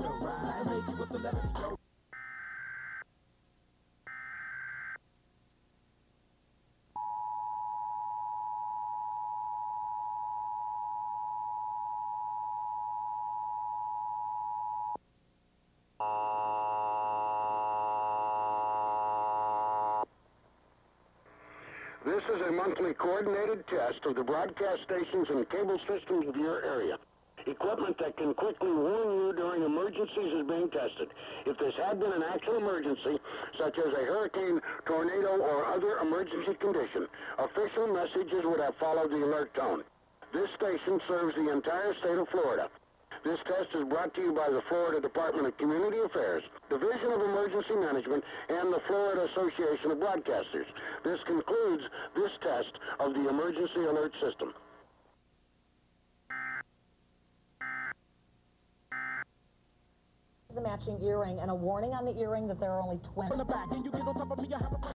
and make you a celebrity. This is a monthly coordinated test of the broadcast stations and cable systems of your area. Equipment that can quickly warn you during emergencies is being tested. If this had been an actual emergency, such as a hurricane, tornado, or other emergency condition, official messages would have followed the alert tone. This station serves the entire state of Florida. This test is brought to you by the Florida Department of Community Affairs, Division of Emergency Management, and the Florida Association of Broadcasters. This concludes this test of the emergency alert system. The matching earring and a warning on the earring that there are only 20.